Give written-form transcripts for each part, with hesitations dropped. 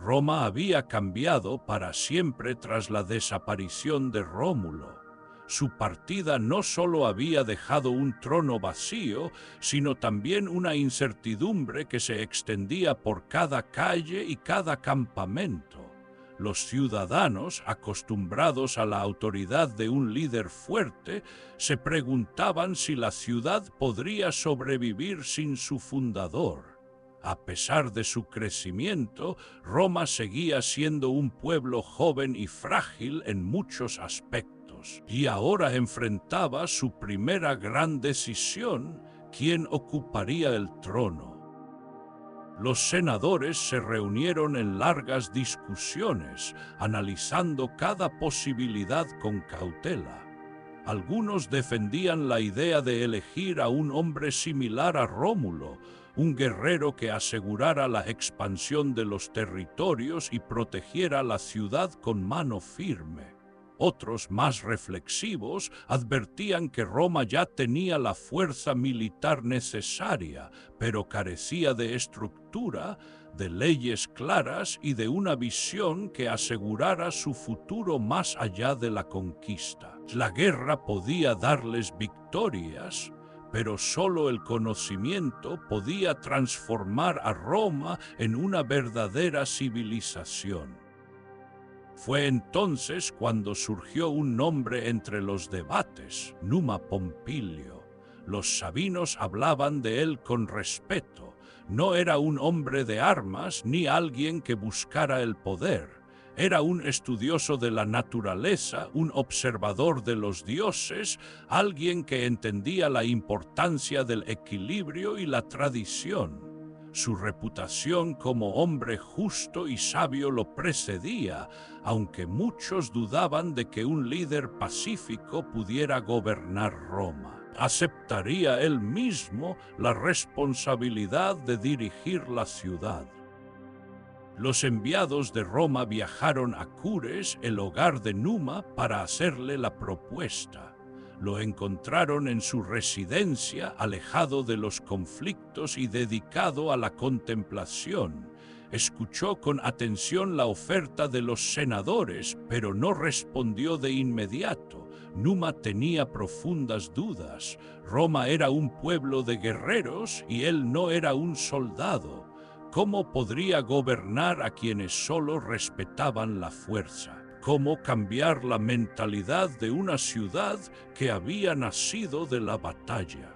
Roma había cambiado para siempre tras la desaparición de Rómulo. Su partida no solo había dejado un trono vacío, sino también una incertidumbre que se extendía por cada calle y cada campamento. Los ciudadanos, acostumbrados a la autoridad de un líder fuerte, se preguntaban si la ciudad podría sobrevivir sin su fundador. A pesar de su crecimiento, Roma seguía siendo un pueblo joven y frágil en muchos aspectos, y ahora enfrentaba su primera gran decisión: ¿quién ocuparía el trono? Los senadores se reunieron en largas discusiones, analizando cada posibilidad con cautela. Algunos defendían la idea de elegir a un hombre similar a Rómulo, un guerrero que asegurara la expansión de los territorios y protegiera la ciudad con mano firme. Otros, más reflexivos, advertían que Roma ya tenía la fuerza militar necesaria, pero carecía de estructura, de leyes claras y de una visión que asegurara su futuro más allá de la conquista. La guerra podía darles victorias, pero solo el conocimiento podía transformar a Roma en una verdadera civilización. Fue entonces cuando surgió un nombre entre los debates: Numa Pompilio. Los sabinos hablaban de él con respeto. No era un hombre de armas ni alguien que buscara el poder. Era un estudioso de la naturaleza, un observador de los dioses, alguien que entendía la importancia del equilibrio y la tradición. Su reputación como hombre justo y sabio lo precedía, aunque muchos dudaban de que un líder pacífico pudiera gobernar Roma. Aceptaría él mismo la responsabilidad de dirigir la ciudad. Los enviados de Roma viajaron a Cures, el hogar de Numa, para hacerle la propuesta. Lo encontraron en su residencia, alejado de los conflictos y dedicado a la contemplación. Escuchó con atención la oferta de los senadores, pero no respondió de inmediato. Numa tenía profundas dudas. Roma era un pueblo de guerreros y él no era un soldado. ¿Cómo podría gobernar a quienes solo respetaban la fuerza? ¿Cómo cambiar la mentalidad de una ciudad que había nacido de la batalla?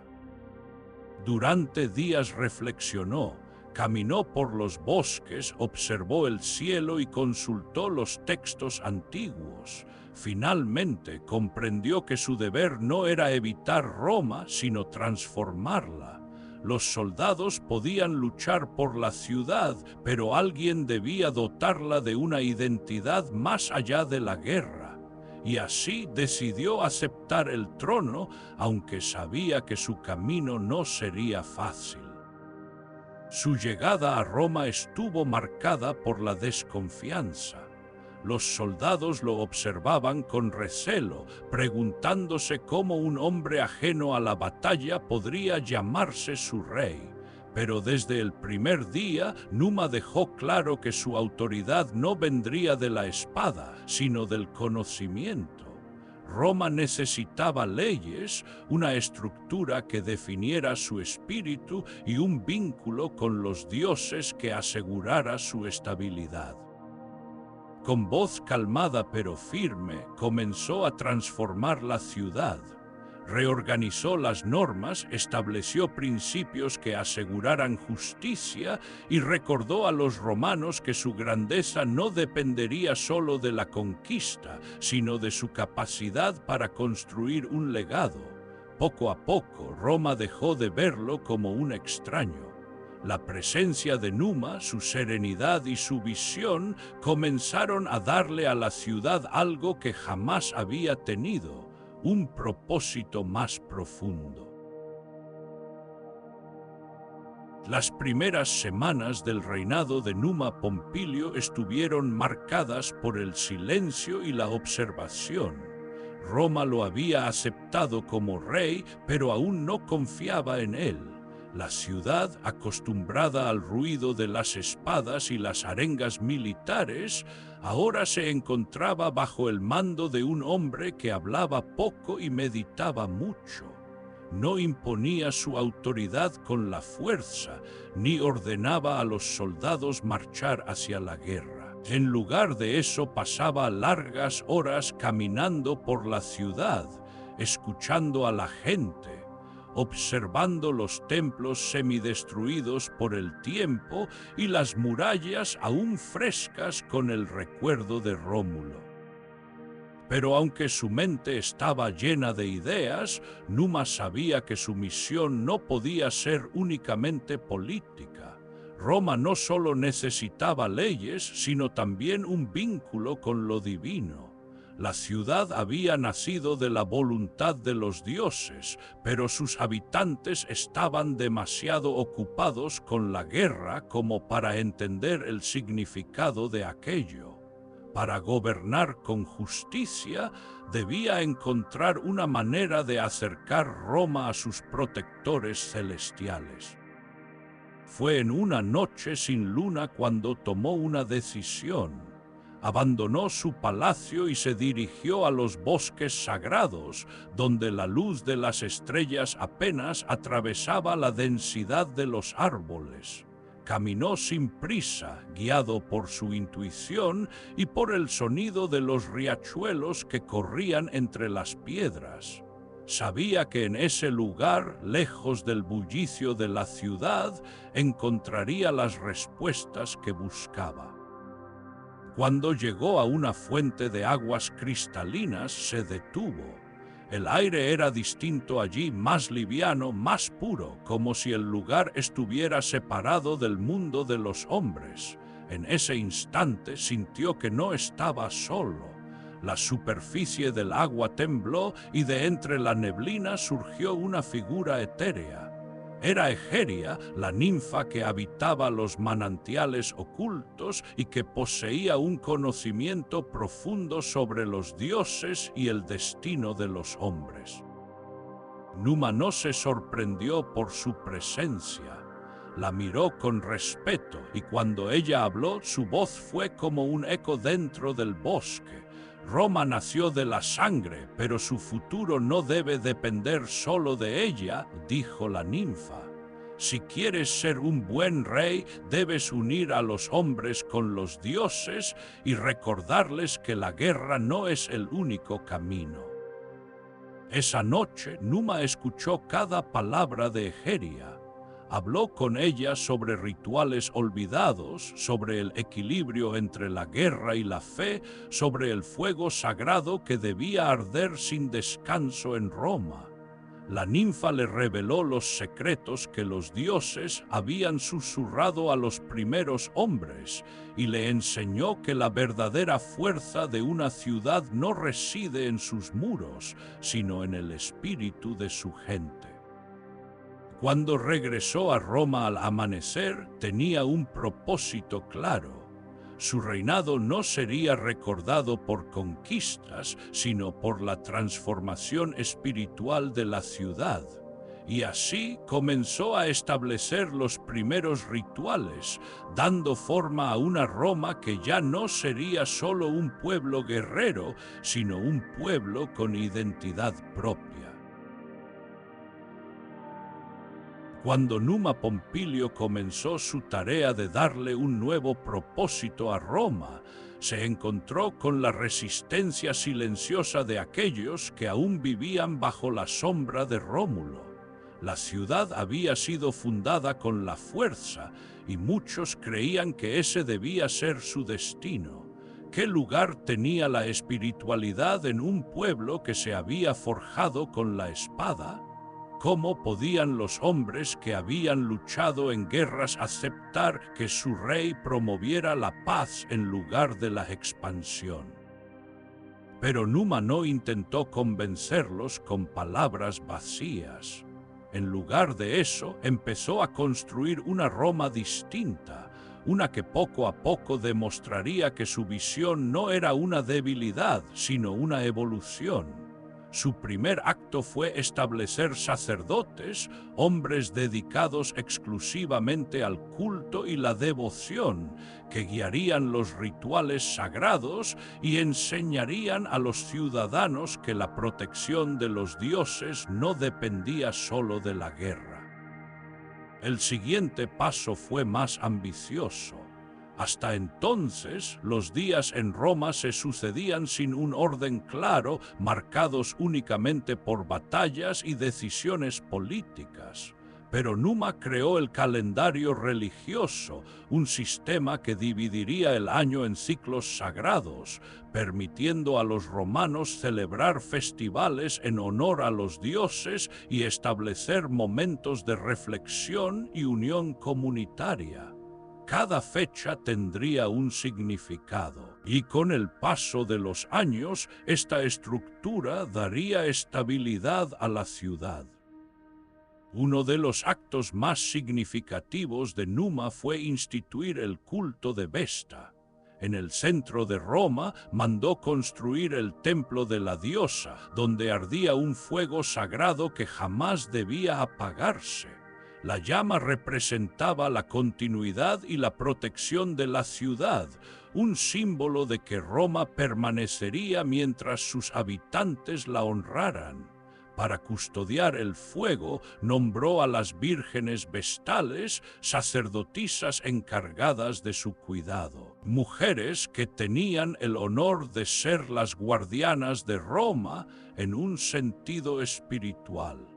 Durante días reflexionó, caminó por los bosques, observó el cielo y consultó los textos antiguos. Finalmente comprendió que su deber no era evitar Roma, sino transformarla. Los soldados podían luchar por la ciudad, pero alguien debía dotarla de una identidad más allá de la guerra. Y así decidió aceptar el trono, aunque sabía que su camino no sería fácil. Su llegada a Roma estuvo marcada por la desconfianza. Los soldados lo observaban con recelo, preguntándose cómo un hombre ajeno a la batalla podría llamarse su rey. Pero desde el primer día, Numa dejó claro que su autoridad no vendría de la espada, sino del conocimiento. Roma necesitaba leyes, una estructura que definiera su espíritu y un vínculo con los dioses que asegurara su estabilidad. Con voz calmada pero firme, comenzó a transformar la ciudad. Reorganizó las normas, estableció principios que aseguraran justicia y recordó a los romanos que su grandeza no dependería solo de la conquista, sino de su capacidad para construir un legado. Poco a poco, Roma dejó de verlo como un extraño. La presencia de Numa, su serenidad y su visión comenzaron a darle a la ciudad algo que jamás había tenido: un propósito más profundo. Las primeras semanas del reinado de Numa Pompilio estuvieron marcadas por el silencio y la observación. Roma lo había aceptado como rey, pero aún no confiaba en él. La ciudad, acostumbrada al ruido de las espadas y las arengas militares, ahora se encontraba bajo el mando de un hombre que hablaba poco y meditaba mucho. No imponía su autoridad con la fuerza, ni ordenaba a los soldados marchar hacia la guerra. En lugar de eso, pasaba largas horas caminando por la ciudad, escuchando a la gente, observando los templos semidestruidos por el tiempo y las murallas aún frescas con el recuerdo de Rómulo. Pero aunque su mente estaba llena de ideas, Numa sabía que su misión no podía ser únicamente política. Roma no solo necesitaba leyes, sino también un vínculo con lo divino. La ciudad había nacido de la voluntad de los dioses, pero sus habitantes estaban demasiado ocupados con la guerra como para entender el significado de aquello. Para gobernar con justicia, debía encontrar una manera de acercar Roma a sus protectores celestiales. Fue en una noche sin luna cuando tomó una decisión. Abandonó su palacio y se dirigió a los bosques sagrados, donde la luz de las estrellas apenas atravesaba la densidad de los árboles. Caminó sin prisa, guiado por su intuición y por el sonido de los riachuelos que corrían entre las piedras. Sabía que en ese lugar, lejos del bullicio de la ciudad, encontraría las respuestas que buscaba. Cuando llegó a una fuente de aguas cristalinas, se detuvo. El aire era distinto allí, más liviano, más puro, como si el lugar estuviera separado del mundo de los hombres. En ese instante sintió que no estaba solo. La superficie del agua tembló y de entre la neblina surgió una figura etérea. Era Egeria, la ninfa que habitaba los manantiales ocultos y que poseía un conocimiento profundo sobre los dioses y el destino de los hombres. Numa no se sorprendió por su presencia. La miró con respeto y cuando ella habló, su voz fue como un eco dentro del bosque. Roma nació de la sangre, pero su futuro no debe depender solo de ella, dijo la ninfa. Si quieres ser un buen rey, debes unir a los hombres con los dioses y recordarles que la guerra no es el único camino. Esa noche, Numa escuchó cada palabra de Egeria. Habló con ella sobre rituales olvidados, sobre el equilibrio entre la guerra y la fe, sobre el fuego sagrado que debía arder sin descanso en Roma. La ninfa le reveló los secretos que los dioses habían susurrado a los primeros hombres y le enseñó que la verdadera fuerza de una ciudad no reside en sus muros, sino en el espíritu de su gente. Cuando regresó a Roma al amanecer, tenía un propósito claro. Su reinado no sería recordado por conquistas, sino por la transformación espiritual de la ciudad. Y así comenzó a establecer los primeros rituales, dando forma a una Roma que ya no sería solo un pueblo guerrero, sino un pueblo con identidad propia. Cuando Numa Pompilio comenzó su tarea de darle un nuevo propósito a Roma, se encontró con la resistencia silenciosa de aquellos que aún vivían bajo la sombra de Rómulo. La ciudad había sido fundada con la fuerza y muchos creían que ese debía ser su destino. ¿Qué lugar tenía la espiritualidad en un pueblo que se había forjado con la espada? ¿Cómo podían los hombres que habían luchado en guerras aceptar que su rey promoviera la paz en lugar de la expansión? Pero Numa no intentó convencerlos con palabras vacías. En lugar de eso, empezó a construir una Roma distinta, una que poco a poco demostraría que su visión no era una debilidad, sino una evolución. Su primer acto fue establecer sacerdotes, hombres dedicados exclusivamente al culto y la devoción, que guiarían los rituales sagrados y enseñarían a los ciudadanos que la protección de los dioses no dependía solo de la guerra. El siguiente paso fue más ambicioso. Hasta entonces, los días en Roma se sucedían sin un orden claro, marcados únicamente por batallas y decisiones políticas. Pero Numa creó el calendario religioso, un sistema que dividiría el año en ciclos sagrados, permitiendo a los romanos celebrar festivales en honor a los dioses y establecer momentos de reflexión y unión comunitaria. Cada fecha tendría un significado, y con el paso de los años, esta estructura daría estabilidad a la ciudad. Uno de los actos más significativos de Numa fue instituir el culto de Vesta. En el centro de Roma mandó construir el templo de la diosa, donde ardía un fuego sagrado que jamás debía apagarse. La llama representaba la continuidad y la protección de la ciudad, un símbolo de que Roma permanecería mientras sus habitantes la honraran. Para custodiar el fuego, nombró a las vírgenes vestales, sacerdotisas encargadas de su cuidado, mujeres que tenían el honor de ser las guardianas de Roma en un sentido espiritual.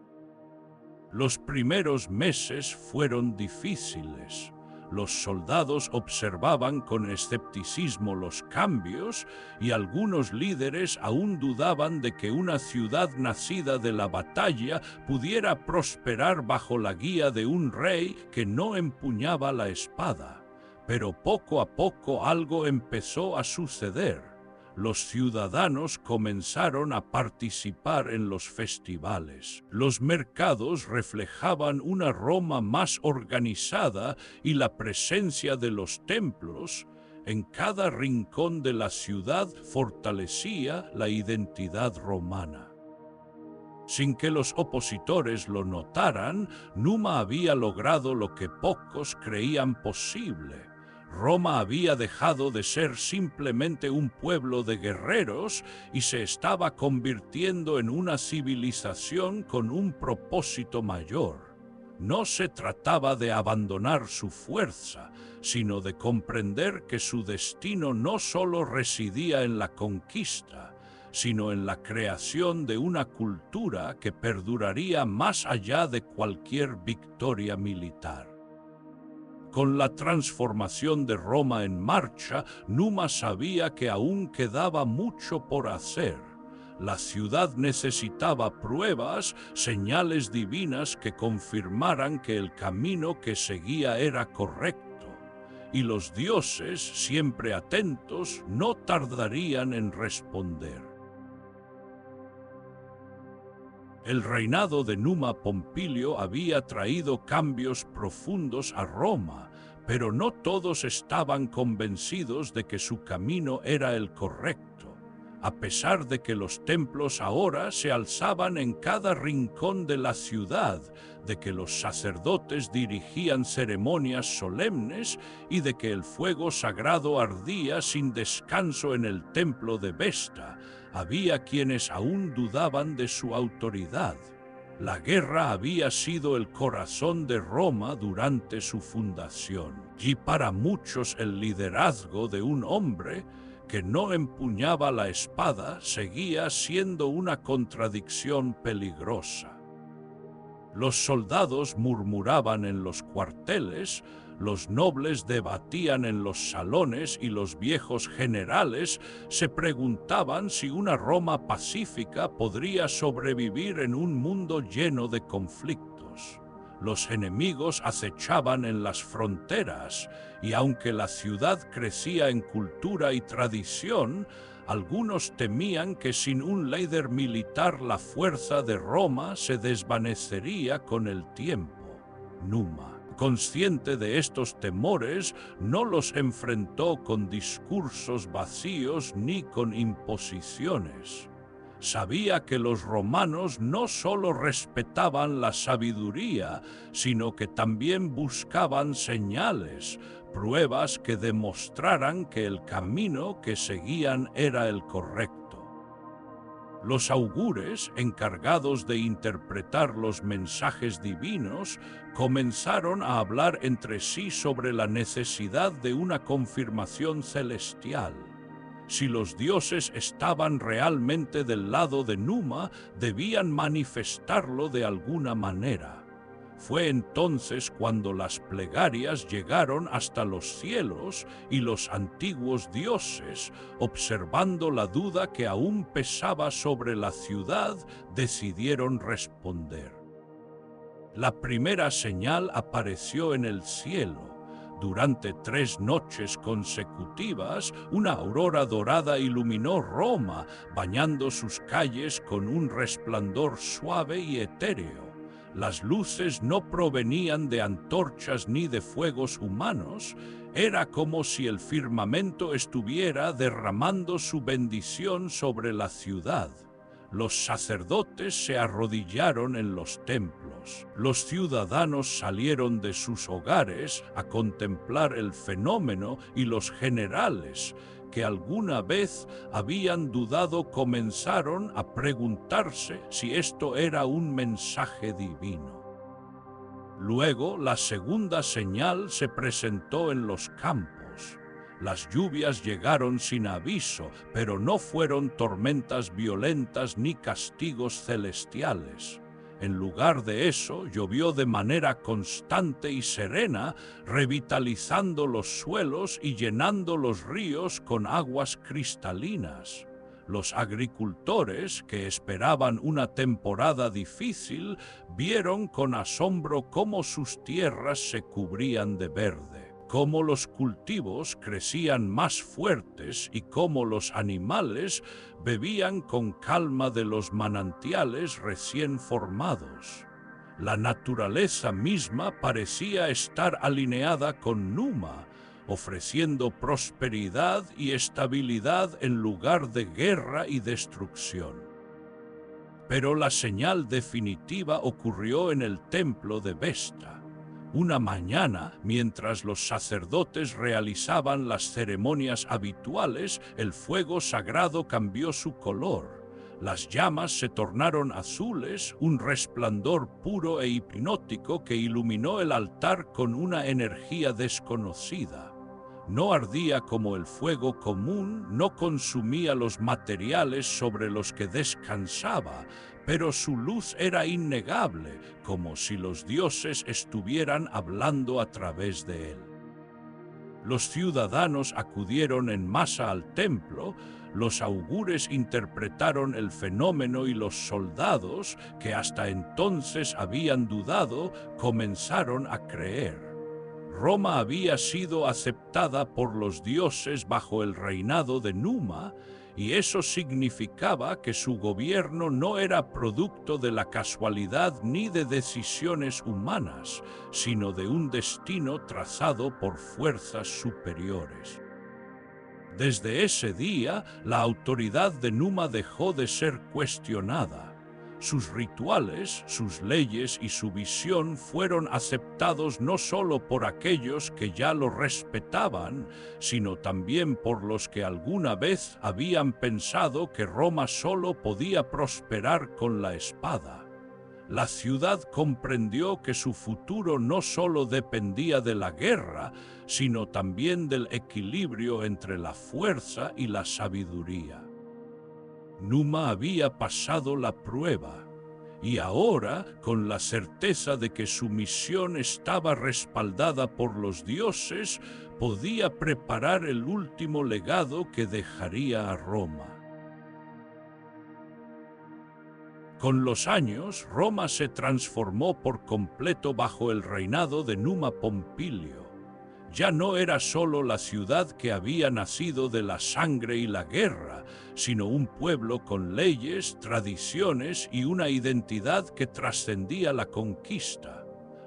Los primeros meses fueron difíciles. Los soldados observaban con escepticismo los cambios y algunos líderes aún dudaban de que una ciudad nacida de la batalla pudiera prosperar bajo la guía de un rey que no empuñaba la espada. Pero poco a poco algo empezó a suceder. Los ciudadanos comenzaron a participar en los festivales. Los mercados reflejaban una Roma más organizada y la presencia de los templos en cada rincón de la ciudad fortalecía la identidad romana. Sin que los opositores lo notaran, Numa había logrado lo que pocos creían posible. Roma había dejado de ser simplemente un pueblo de guerreros y se estaba convirtiendo en una civilización con un propósito mayor. No se trataba de abandonar su fuerza, sino de comprender que su destino no solo residía en la conquista, sino en la creación de una cultura que perduraría más allá de cualquier victoria militar. Con la transformación de Roma en marcha, Numa sabía que aún quedaba mucho por hacer. La ciudad necesitaba pruebas, señales divinas que confirmaran que el camino que seguía era correcto. Y los dioses, siempre atentos, no tardarían en responder. El reinado de Numa Pompilio había traído cambios profundos a Roma, pero no todos estaban convencidos de que su camino era el correcto. A pesar de que los templos ahora se alzaban en cada rincón de la ciudad, de que los sacerdotes dirigían ceremonias solemnes y de que el fuego sagrado ardía sin descanso en el templo de Vesta, había quienes aún dudaban de su autoridad. La guerra había sido el corazón de Roma durante su fundación, y para muchos el liderazgo de un hombre que no empuñaba la espada seguía siendo una contradicción peligrosa. Los soldados murmuraban en los cuarteles, los nobles debatían en los salones y los viejos generales se preguntaban si una Roma pacífica podría sobrevivir en un mundo lleno de conflictos. Los enemigos acechaban en las fronteras y aunque la ciudad crecía en cultura y tradición, algunos temían que sin un líder militar la fuerza de Roma se desvanecería con el tiempo. Numa, consciente de estos temores, no los enfrentó con discursos vacíos ni con imposiciones. Sabía que los romanos no solo respetaban la sabiduría, sino que también buscaban señales, pruebas que demostraran que el camino que seguían era el correcto. Los augures, encargados de interpretar los mensajes divinos, comenzaron a hablar entre sí sobre la necesidad de una confirmación celestial. Si los dioses estaban realmente del lado de Numa, debían manifestarlo de alguna manera. Fue entonces cuando las plegarias llegaron hasta los cielos y los antiguos dioses, observando la duda que aún pesaba sobre la ciudad, decidieron responder. La primera señal apareció en el cielo. Durante 3 noches consecutivas, una aurora dorada iluminó Roma, bañando sus calles con un resplandor suave y etéreo. Las luces no provenían de antorchas ni de fuegos humanos. Era como si el firmamento estuviera derramando su bendición sobre la ciudad. Los sacerdotes se arrodillaron en los templos. Los ciudadanos salieron de sus hogares a contemplar el fenómeno y los generales, que alguna vez habían dudado, comenzaron a preguntarse si esto era un mensaje divino. Luego, la segunda señal se presentó en los campos. Las lluvias llegaron sin aviso, pero no fueron tormentas violentas ni castigos celestiales. En lugar de eso, llovió de manera constante y serena, revitalizando los suelos y llenando los ríos con aguas cristalinas. Los agricultores, que esperaban una temporada difícil, vieron con asombro cómo sus tierras se cubrían de verde, cómo los cultivos crecían más fuertes y cómo los animales bebían con calma de los manantiales recién formados. La naturaleza misma parecía estar alineada con Numa, ofreciendo prosperidad y estabilidad en lugar de guerra y destrucción. Pero la señal definitiva ocurrió en el templo de Vesta. Una mañana, mientras los sacerdotes realizaban las ceremonias habituales, el fuego sagrado cambió su color. Las llamas se tornaron azules, un resplandor puro e hipnótico que iluminó el altar con una energía desconocida. No ardía como el fuego común, no consumía los materiales sobre los que descansaba, pero su luz era innegable, como si los dioses estuvieran hablando a través de él. Los ciudadanos acudieron en masa al templo, los augures interpretaron el fenómeno y los soldados, que hasta entonces habían dudado, comenzaron a creer. Roma había sido aceptada por los dioses bajo el reinado de Numa, y eso significaba que su gobierno no era producto de la casualidad ni de decisiones humanas, sino de un destino trazado por fuerzas superiores. Desde ese día, la autoridad de Numa dejó de ser cuestionada. Sus rituales, sus leyes y su visión fueron aceptados no solo por aquellos que ya lo respetaban, sino también por los que alguna vez habían pensado que Roma solo podía prosperar con la espada. La ciudad comprendió que su futuro no solo dependía de la guerra, sino también del equilibrio entre la fuerza y la sabiduría. Numa había pasado la prueba, y ahora, con la certeza de que su misión estaba respaldada por los dioses, podía preparar el último legado que dejaría a Roma. Con los años, Roma se transformó por completo bajo el reinado de Numa Pompilio. Ya no era solo la ciudad que había nacido de la sangre y la guerra, sino un pueblo con leyes, tradiciones y una identidad que trascendía la conquista.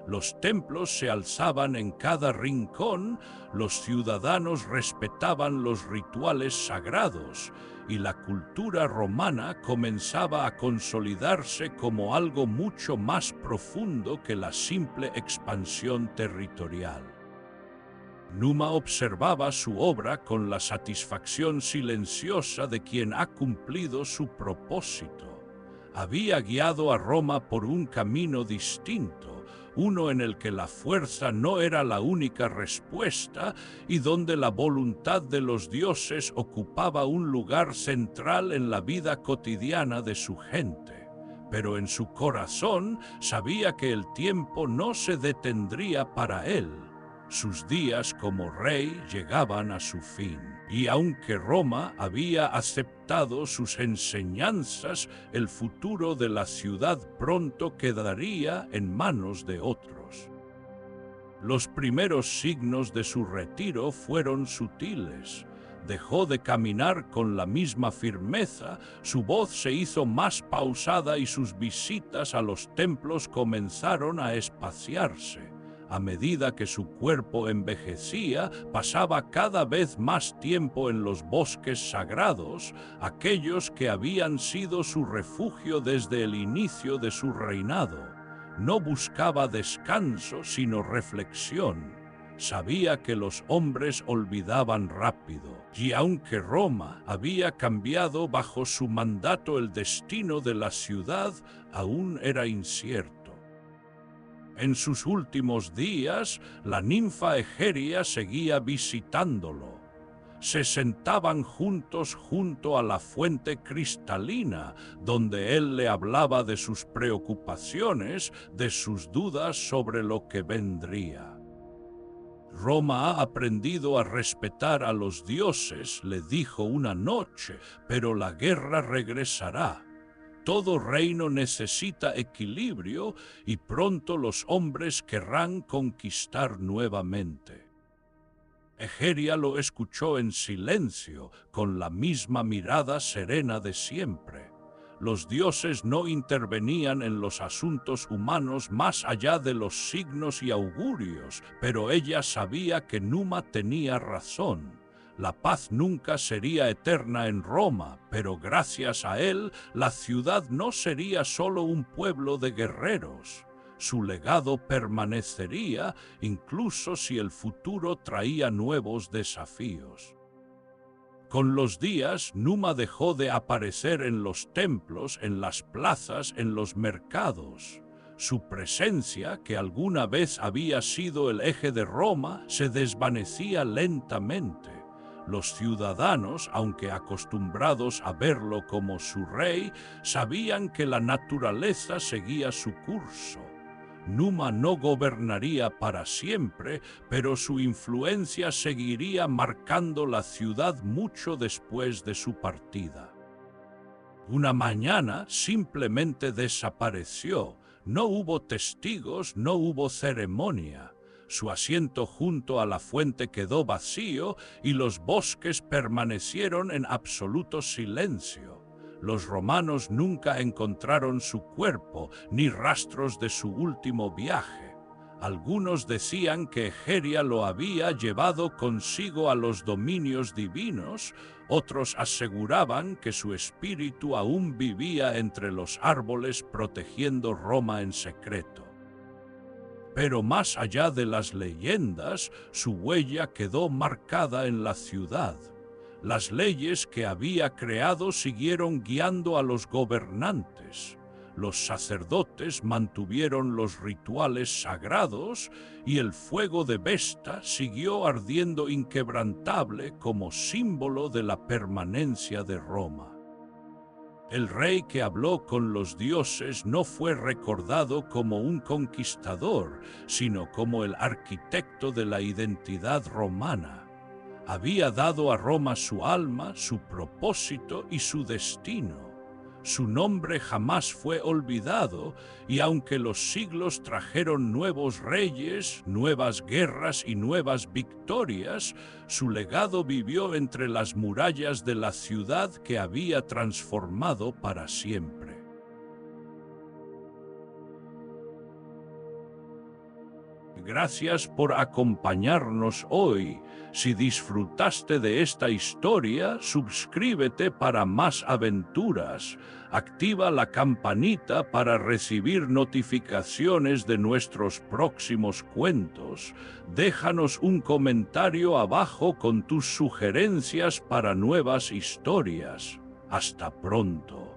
Los templos se alzaban en cada rincón, los ciudadanos respetaban los rituales sagrados y la cultura romana comenzaba a consolidarse como algo mucho más profundo que la simple expansión territorial. Numa observaba su obra con la satisfacción silenciosa de quien ha cumplido su propósito. Había guiado a Roma por un camino distinto, uno en el que la fuerza no era la única respuesta y donde la voluntad de los dioses ocupaba un lugar central en la vida cotidiana de su gente. Pero en su corazón sabía que el tiempo no se detendría para él. Sus días como rey llegaban a su fin, y aunque Roma había aceptado sus enseñanzas, el futuro de la ciudad pronto quedaría en manos de otros. Los primeros signos de su retiro fueron sutiles. Dejó de caminar con la misma firmeza, su voz se hizo más pausada y sus visitas a los templos comenzaron a espaciarse. A medida que su cuerpo envejecía, pasaba cada vez más tiempo en los bosques sagrados, aquellos que habían sido su refugio desde el inicio de su reinado. No buscaba descanso, sino reflexión. Sabía que los hombres olvidaban rápido, y aunque Roma había cambiado bajo su mandato, el destino de la ciudad aún era incierto. En sus últimos días, la ninfa Egeria seguía visitándolo. Se sentaban juntos junto a la fuente cristalina, donde él le hablaba de sus preocupaciones, de sus dudas sobre lo que vendría. Roma ha aprendido a respetar a los dioses, le dijo una noche, pero la guerra regresará. Todo reino necesita equilibrio y pronto los hombres querrán conquistar nuevamente. Egeria lo escuchó en silencio, con la misma mirada serena de siempre. Los dioses no intervenían en los asuntos humanos más allá de los signos y augurios, pero ella sabía que Numa tenía razón. La paz nunca sería eterna en Roma, pero gracias a él, la ciudad no sería solo un pueblo de guerreros. Su legado permanecería, incluso si el futuro traía nuevos desafíos. Con los días, Numa dejó de aparecer en los templos, en las plazas, en los mercados. Su presencia, que alguna vez había sido el eje de Roma, se desvanecía lentamente. Los ciudadanos, aunque acostumbrados a verlo como su rey, sabían que la naturaleza seguía su curso. Numa no gobernaría para siempre, pero su influencia seguiría marcando la ciudad mucho después de su partida. Una mañana simplemente desapareció. No hubo testigos, no hubo ceremonia. Su asiento junto a la fuente quedó vacío y los bosques permanecieron en absoluto silencio. Los romanos nunca encontraron su cuerpo ni rastros de su último viaje. Algunos decían que Egeria lo había llevado consigo a los dominios divinos, otros aseguraban que su espíritu aún vivía entre los árboles protegiendo Roma en secreto. Pero más allá de las leyendas, su huella quedó marcada en la ciudad. Las leyes que había creado siguieron guiando a los gobernantes. Los sacerdotes mantuvieron los rituales sagrados y el fuego de Vesta siguió ardiendo inquebrantable como símbolo de la permanencia de Roma. El rey que habló con los dioses no fue recordado como un conquistador, sino como el arquitecto de la identidad romana. Había dado a Roma su alma, su propósito y su destino. Su nombre jamás fue olvidado, y aunque los siglos trajeron nuevos reyes, nuevas guerras y nuevas victorias, su legado vivió entre las murallas de la ciudad que había transformado para siempre. Gracias por acompañarnos hoy. Si disfrutaste de esta historia, suscríbete para más aventuras. Activa la campanita para recibir notificaciones de nuestros próximos cuentos. Déjanos un comentario abajo con tus sugerencias para nuevas historias. Hasta pronto.